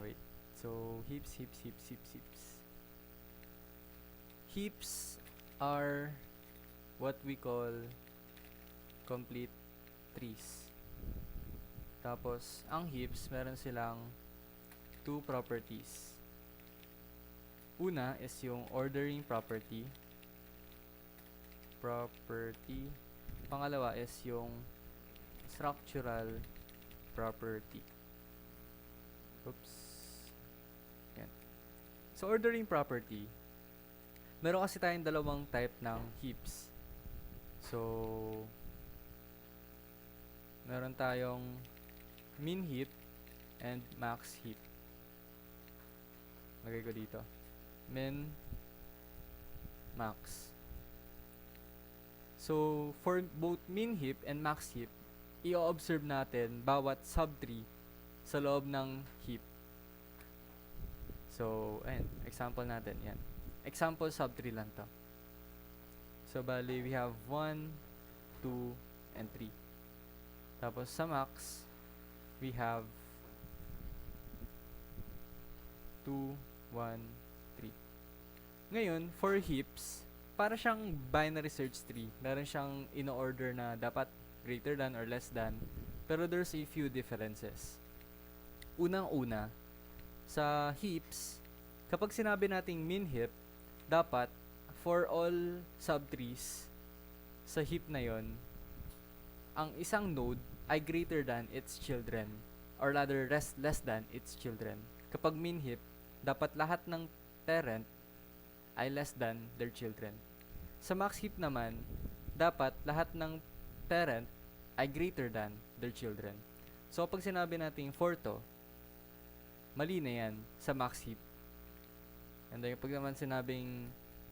wait. So, heaps. Heaps are what we call complete trees. Tapos, ang heaps, meron silang two properties. Una is yung ordering property. Pangalawa is yung structural property. Oops. Yan. So, ordering property, meron kasi tayong dalawang type ng heaps. So, meron tayong min heap and max heap. Lagay ko dito. Min, max. So, for both min heap and max heap, i-observe natin bawat subtree sa loob ng heap. So, ayan, example natin, yan. Example subtree lang to. So, bali, we have 1, 2, and 3. Tapos, sa max, we have 2, 1, 3. Ngayon, for heaps, para siyang binary search tree. Meron siyang in-order na dapat greater than or less than. Pero there's a few differences. Unang-una, sa heaps, kapag sinabi nating min heap, dapat for all subtrees sa heap na yon, ang isang node ay greater than its children or rather less than its children. Kapag min heap, dapat lahat ng parent ay less than their children. Sa max heap naman, dapat lahat ng parent ay greater than their children. So, pag sinabi natin 4 to, mali na yan sa max heap. And then, pag naman sinabing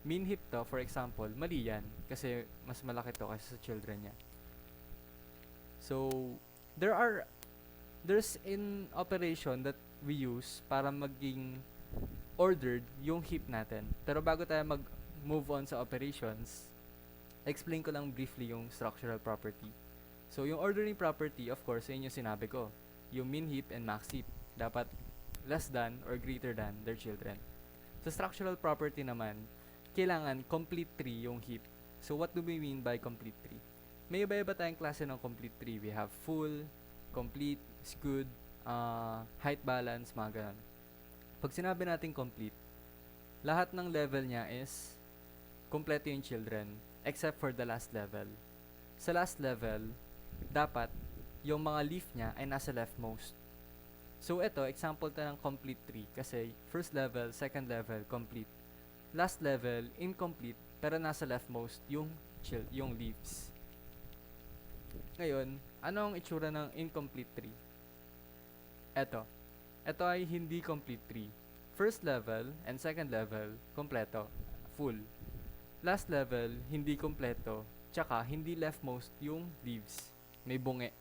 min heap to, for example, mali yan kasi mas malaki to kaysa sa children niya. So, there's an operation that we use para maging ordered yung heap natin. Pero bago tayo mag-move on sa operations, explain ko lang briefly yung structural property. So, yung ordering property, of course, yun yung sinabi ko. Yung min heap and max heap. Dapat less than or greater than their children. Sa structural property naman, kailangan complete tree yung heap. So, what do we mean by complete tree? May iba-iba tayong klase ng complete tree. We have full, complete, skewed, height balance, mga ganun. Pag sinabi natin complete, lahat ng level niya is kompleto yung children except for the last level. Sa last level, dapat yung mga leaf niya ay nasa leftmost. So, ito, example tayo ng complete tree kasi first level, second level, complete. Last level, incomplete, pero nasa leftmost yung leaves. Ngayon, anong itsura ng incomplete tree? Ito ay hindi complete tree. First level and second level, kompleto, full. Last level, hindi kompleto, tsaka hindi leftmost yung leaves. May bunge.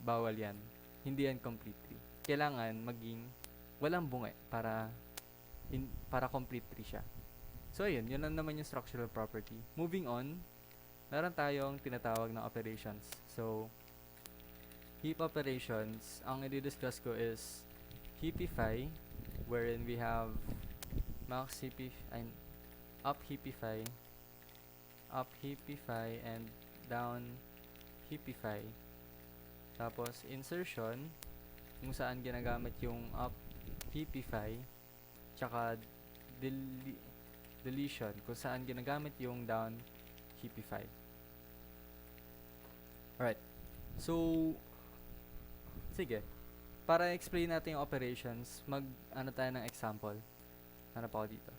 Bawal yan. Hindi yan complete tree. Kailangan maging walang bunge para complete tree siya. So, ayun. Yun lang naman yung structural property. Moving on, meron tayong tinatawag na operations. So, heap operations, ang i-discuss ko is heapify, wherein we have max heapify, up heapify, and down heapify. Tapos, insertion, kung saan ginagamit yung up heapify, tsaka deletion, kung saan ginagamit yung down heapify. Alright. So, sige. Para explain natin yung operations, tayo ng example. Hanap ako dito.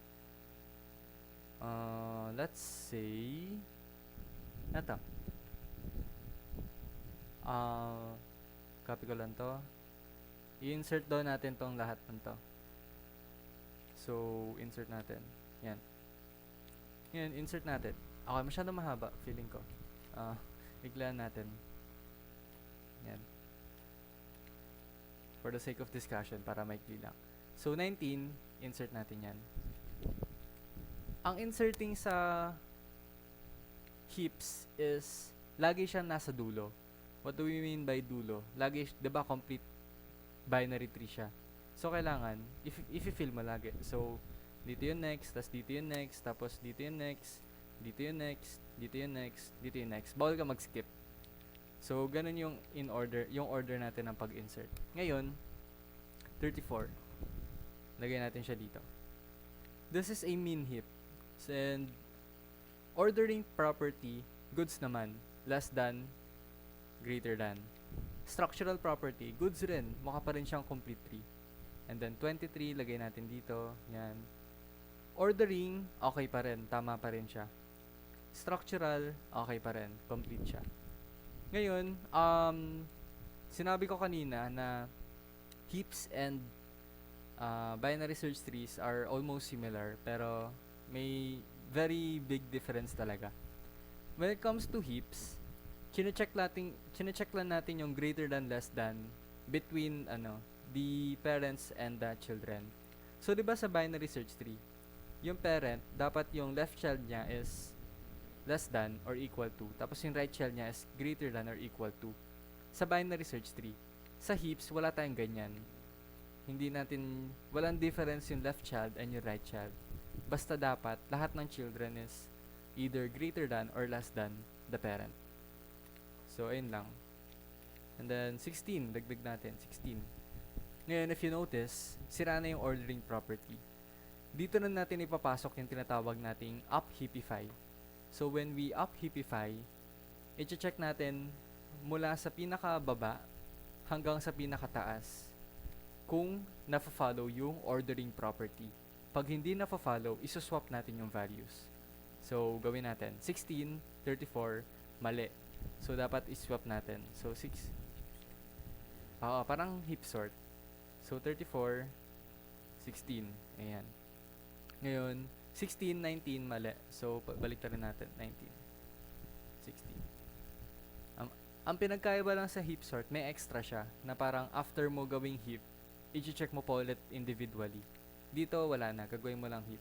Let's say, eto. Copy ko lang to. I-insert daw natin tong lahat ng to. So, insert natin. Yan. Yan, insert natin. Okay, masyado mahaba, feeling ko. Biglaan natin. Yan. For the sake of discussion, para maikli lang. So, 19, insert natin yan. Ang inserting sa heaps is, lagi siyang nasa dulo. What do we mean by dulo? Lagi, di ba, complete binary tree siya. So, kailangan, if i-fill mo lagi. So, dito yung next, tas dito yung next, tapos dito yung next, dito yung next, dito yung next, dito yung next. Bawal ka mag-skip. So, ganun yung in order, yung order natin ng pag-insert. Ngayon, 34. Lagay natin siya dito. This is a min heap. And ordering property, goods naman, less than, greater than. Structural property, goods rin, mukha pa rin siyang complete tree. And then 23, lagay natin dito. Yan. Ordering, okay pa rin, tama pa rin siya. Structural, okay pa rin, complete siya. Ngayon, sinabi ko kanina na heaps and binary search trees are almost similar, pero may very big difference talaga. When it comes to heaps, chinecheck lang natin yung greater than, less than between the parents and the children. So, 'di ba sa binary search tree, yung parent dapat yung left child niya is less than or equal to, tapos yung right child niya is greater than or equal to. Sa binary search tree, sa heaps wala tayong ganyan. Walang difference yung left child and yung right child. Basta dapat lahat ng children is either greater than or less than the parent. So, ayun lang. And then 16, dagdag natin 16. Ngayon, if you notice, sira na yung ordering property. Dito na natin ipapasok yung tinatawag nating up-heapify. So, when we up-heapify, i-check natin mula sa pinakababa hanggang sa pinakataas kung na-follow yung ordering property. Pag hindi na-follow, isuswap natin yung values. So, gawin natin. 16, 34, mali. So, dapat iswap natin. So, parang heap sort. So, 34, 16. Ayan. Ngayon, 16, 19, mali. So, balik rin natin. 19, 16. Ang pinagkaiba lang sa heap sort, may extra siya na parang after mo gawing heap, i-check mo pa ulit individually. Dito, wala na. Gagawin mo lang heap.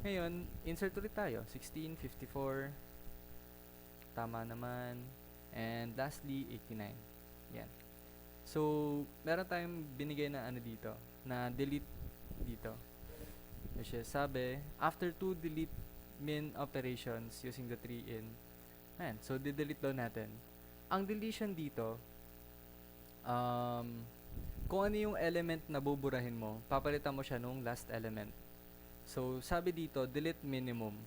Ngayon, insert ulit tayo. 16, 54. Tama naman. And lastly, 89. Yan. So, meron tayong binigay na dito, na delete dito. Kasi sabi, after 2 delete min operations using the 3 in. Ayan, so de-delete daw natin. Ang deletion dito, kung ano yung element na buburahin mo, papalitan mo siya nung last element. So, sabi dito, delete minimum.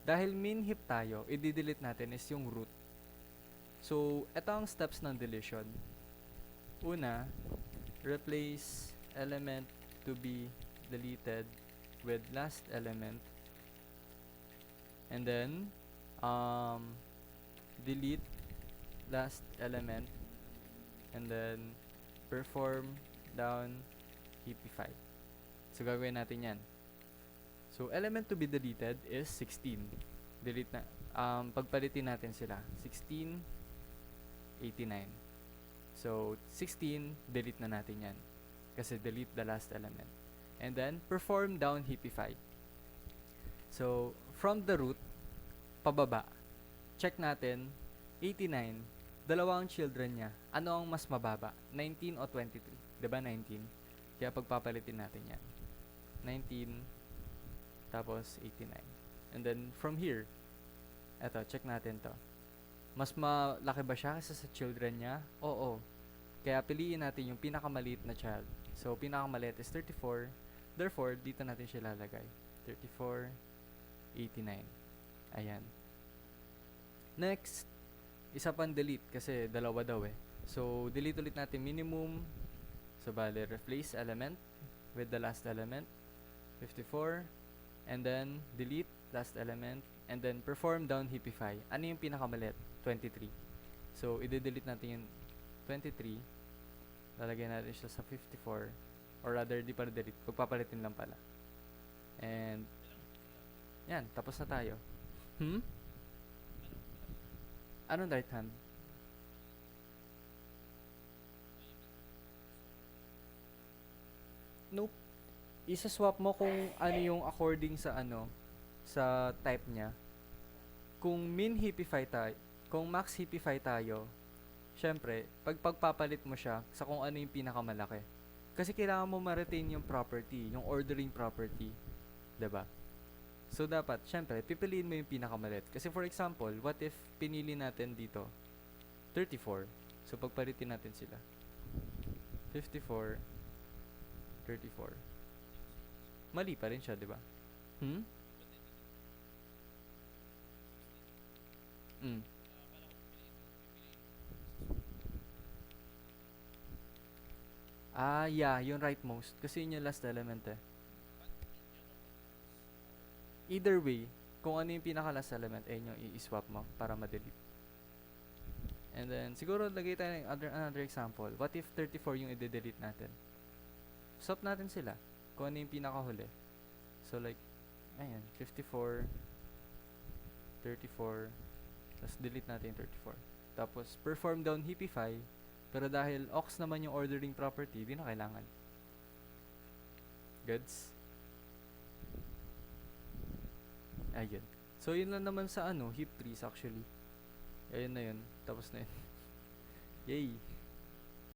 Dahil min heap tayo, i-delete natin is yung root. So, ito ang steps ng deletion. Una, replace element to be deleted with last element. And then, delete last element. And then, perform down heapify. So, gagawin natin yan. So, element to be deleted is 16. Delete na. Pagpalitin natin sila. 16, 89. So, 16, delete na natin yan. Kasi delete the last element. And then, perform down heapify. So, from the root, pababa, check natin, 89, dalawang children niya. Ano ang mas mababa? 19 o 23? Diba 19? Kaya pagpapalitin natin yan. 19, tapos 89. And then, from here, eto, check natin to. Mas malaki ba siya kaysa sa children niya? Oo. Kaya piliin natin yung pinakamaliit na child. So, pinakamaliit is 34. Therefore, dito natin siya lalagay. 34, 89. Ayan. Next, isa pang delete kasi dalawa daw eh. So, delete ulit natin minimum. So, bale, replace element with the last element. 54. And then, delete last element. And then, perform down heapify. Ano yung pinakamaliit? 23. So, i-delete natin yung 23. Lalagay natin siya sa 54. Or rather, di pa delete. Pagpapalitin lang pala. And, yan. Tapos na tayo. Anong right hand? Nope. Isa-swap mo kung ano yung according sa sa type niya. Kung min heapify tayo, kung max heapify tayo, syempre, pagpapalit mo siya sa kung ano yung pinakamalaki. Kasi kailangan mo ma-retain yung property, yung ordering property. 'Di ba? So, dapat, syempre, pipiliin mo yung pinakamaliit. Kasi for example, what if pinili natin dito, 34. So, pagpalitin natin sila. 54, 34. Mali pa rin siya, di ba? Hmm? Mm. Ah, yeah, yung rightmost. Kasi yun yung last element eh. Either way, kung ano yung pinaka last element, eh yung i-swap mo para ma-delete. And then, siguro lagay tayo ng another example. What if 34 yung i-delete natin? Swap natin sila. Kung ano yung pinakahuli. So like, ayan, 54, 34, tapos delete natin yung 34. Tapos, perform down heapify, pero dahil aux naman yung ordering property, di na kailangan. Goods? Ayun. So, yun lang naman sa heap trees actually. Ayun na yun. Tapos na yun. Yay!